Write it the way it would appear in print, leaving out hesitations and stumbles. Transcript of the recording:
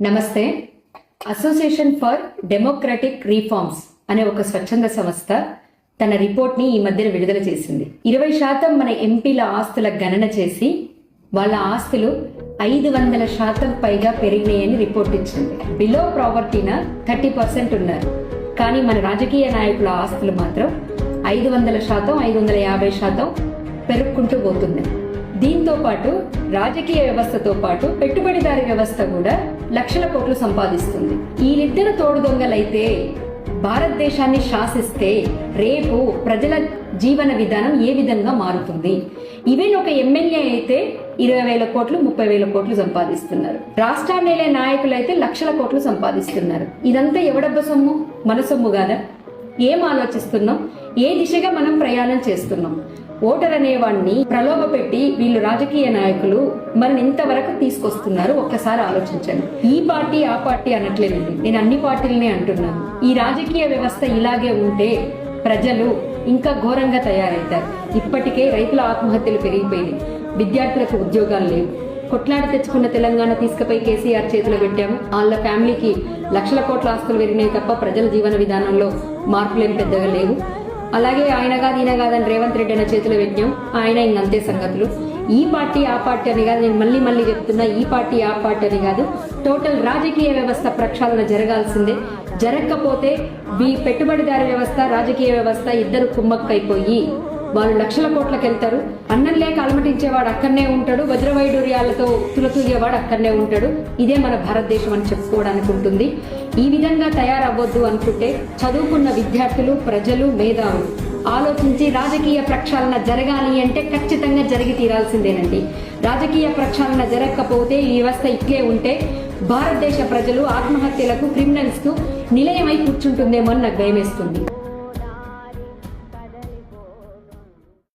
నమస్తే. Association for democratic reforms అనే ఒక స్వచ్ఛంద సంస్థ తన రిపోర్ట్ ని ఈ మధ్యన విడుదల చేసింది. 20% మన ఎంపీల ఆస్తుల గణన చేసి వాళ్ళ ఆస్తులు 500% పైగా పెరిగినాయని రిపోర్ట్ ఇచ్చింది. బిలో ప్రాపర్టీన 30% ఉన్నారు, కానీ మన రాజకీయ నాయకుల ఆస్తులు మాత్రం 500%, 550% పెరుగుకుంటూ పోతుంది. దీంతో పాటు రాజకీయ వ్యవస్థతో పాటు పెట్టుబడిదారీ వ్యవస్థ కూడా లక్షల కోట్లు సంపాదిస్తుంది. వీళ్ళిద్దరు తోడు దొంగలైతే భారతదేశాన్ని శాసిస్తే రేపు ప్రజల జీవన విధానం ఏ విధంగా మారుతుంది? ఈవెన్ ఒక ఎమ్మెల్యే అయితే 20,000 కోట్లు, 30,000 కోట్లు సంపాదిస్తున్నారు. రాష్ట్రాన్ని నాయకులు అయితే లక్షల కోట్లు సంపాదిస్తున్నారు. ఇదంతా ఎవడబ్బ సొమ్ము? మన సొమ్ము కాదా? ఏం ఆలోచిస్తున్నాం? ఏ దిశగా మనం ప్రయాణం చేస్తున్నాం? ఓటర్ అనేవాడిని ప్రలోభ పెట్టి వీళ్ళు రాజకీయ నాయకులు మనం ఇంతవరకు తీసుకొస్తున్నారు. ఒక్కసారి ఆలోచించండి. ఈ పార్టీ ఆ పార్టీ అనట్లేదండి, నేను అన్ని పార్టీలనే అంటున్నాను. ఈ రాజకీయ వ్యవస్థ ఇలాగే ఉంటే ప్రజలు ఇంకా ఘోరంగా తయారవుతారు. ఇప్పటికే రైతుల ఆత్మహత్యలు పెరిగిపోయింది, విద్యార్థులకు ఉద్యోగాలు లేవు. కొట్లాడి తెచ్చుకున్న తెలంగాణ తీసుకుపోయి కేసీఆర్ చేతిలో పెట్టాము. వాళ్ళ ఫ్యామిలీకి లక్షల కోట్ల ఆస్తులు పెరిగినాయి తప్ప ప్రజల జీవన విధానంలో మార్పులేం పెద్దగా లేవు. అలాగే ఆయన కాదు ఈయన కాదని రేవంత్ రెడ్డి అనే చేతిలో పెట్టాం, ఆయన ఇంకంతే సంగతులు. ఈ పార్టీ ఆ పార్టీ అని కాదు, నేను మళ్ళీ చెప్తున్నా, ఈ పార్టీ ఆ పార్టీ అని కాదు, టోటల్ రాజకీయ వ్యవస్థ ప్రక్షాళన జరగాల్సిందే. జరగకపోతే పెట్టుబడిదారి వ్యవస్థ, రాజకీయ వ్యవస్థ ఇద్దరు కుమ్మక్కైపోయి వాళ్ళు లక్షల కోట్లకు వెళ్తారు. అన్నం లేక అలమటించేవాడు అక్కడనే ఉంటాడు, వజ్రవైడూర్యాలతో తులతూగేవాడు అక్కడనే ఉంటాడు. ఇదే మన భారతదేశం అని చెప్పుకోవడానికి ఉంటుంది. ఈ విధంగా తయారవ్వద్దు అనుకుంటే చదువుకున్న విద్యార్థులు, ప్రజలు, మేధావులు ఆలోచించి రాజకీయ ప్రక్షాళన జరగాలి అంటే ఖచ్చితంగా జరిగి తీరాల్సిందేనండి. రాజకీయ ప్రక్షాళన జరగకపోతే ఈ వ్యవస్థ ఇట్లే ఉంటే భారతదేశ ప్రజలు ఆత్మహత్యలకు, క్రిమినల్స్ కు నిలయమై కూర్చుంటుందేమో అని నాకు భయమేస్తుంది.